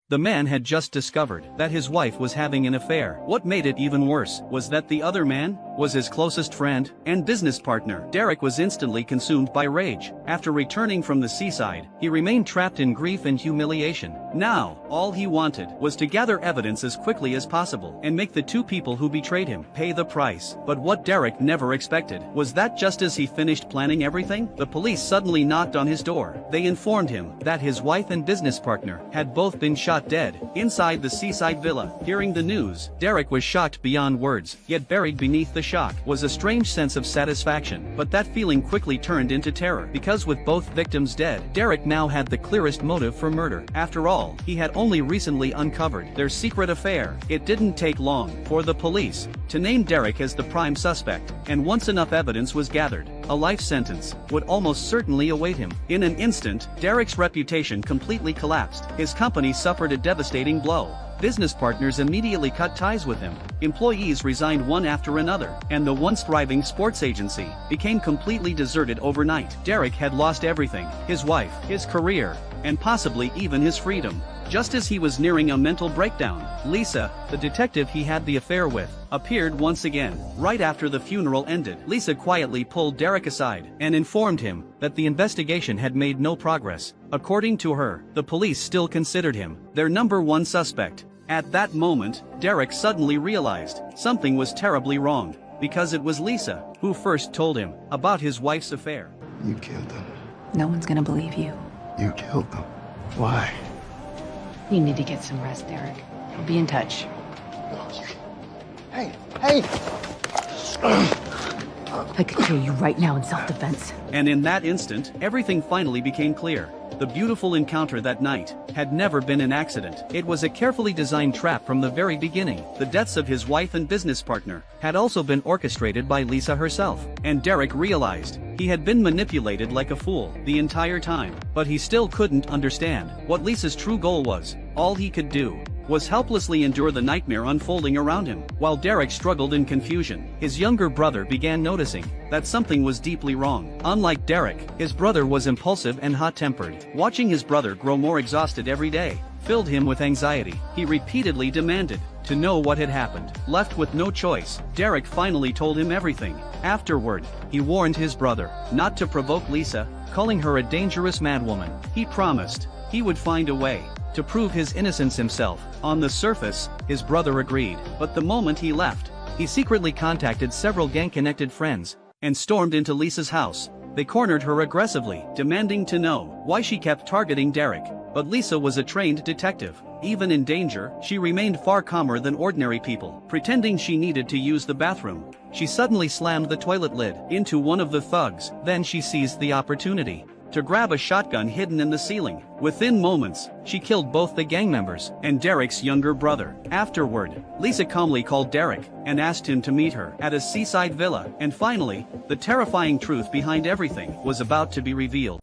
The man had just discovered that his wife was having an affair. What made it even worse was that the other man was his closest friend and business partner. Derek was instantly consumed by rage. After returning from the seaside, he remained trapped in grief and humiliation. Now, all he wanted was to gather evidence as quickly as possible and make the two people who betrayed him pay the price. But what Derek never expected was that just as he finished planning everything, the police suddenly knocked on his door. They informed him that his wife and business partner had both been shot dead inside the seaside villa. Hearing the news, Derek was shocked beyond words, yet buried beneath the shock was a strange sense of satisfaction. But that feeling quickly turned into terror, because with both victims dead, Derek now had the clearest motive for murder. After all, he had only recently uncovered their secret affair. It didn't take long for the police to name Derek as the prime suspect, and once enough evidence was gathered, a life sentence would almost certainly await him. In an instant, Derek's reputation completely collapsed. His company suffered a devastating blow. Business partners immediately cut ties with him. Employees resigned one after another, and the once thriving sports agency became completely deserted overnight. Derek had lost everything: his wife, his career, and possibly even his freedom. Just as he was nearing a mental breakdown, Lisa, the detective he had the affair with, appeared once again. Right after the funeral ended, Lisa quietly pulled Derek aside and informed him that the investigation had made no progress. According to her, the police still considered him their #1 suspect. At that moment, Derek suddenly realized something was terribly wrong, because it was Lisa who first told him about his wife's affair. You killed them. No one's gonna believe you. You killed them. Why? You need to get some rest, Derek. I'll be in touch. Hey! Hey! I could kill you right now in self-defense. And in that instant, everything finally became clear. The beautiful encounter that night had never been an accident. It was a carefully designed trap from the very beginning. The deaths of his wife and business partner had also been orchestrated by Lisa herself. And Derek realized he had been manipulated like a fool the entire time. But he still couldn't understand what Lisa's true goal was. All he could do was helplessly endure the nightmare unfolding around him. While Derek struggled in confusion, his younger brother began noticing that something was deeply wrong. Unlike Derek, his brother was impulsive and hot-tempered. Watching his brother grow more exhausted every day filled him with anxiety. He repeatedly demanded to know what had happened. Left with no choice, Derek finally told him everything. Afterward, he warned his brother not to provoke Lisa, calling her a dangerous madwoman. He promised he would find a way to prove his innocence himself. On the surface, his brother agreed, but the moment he left, he secretly contacted several gang-connected friends and stormed into Lisa's house. They cornered her aggressively, demanding to know why she kept targeting Derek. But Lisa was a trained detective. Even in danger, she remained far calmer than ordinary people. Pretending she needed to use the bathroom, she suddenly slammed the toilet lid into one of the thugs. Then she seized the opportunity to grab a shotgun hidden in the ceiling. Within moments, she killed both the gang members and Derek's younger brother. Afterward, Lisa calmly called Derek and asked him to meet her at a seaside villa. And finally, the terrifying truth behind everything was about to be revealed.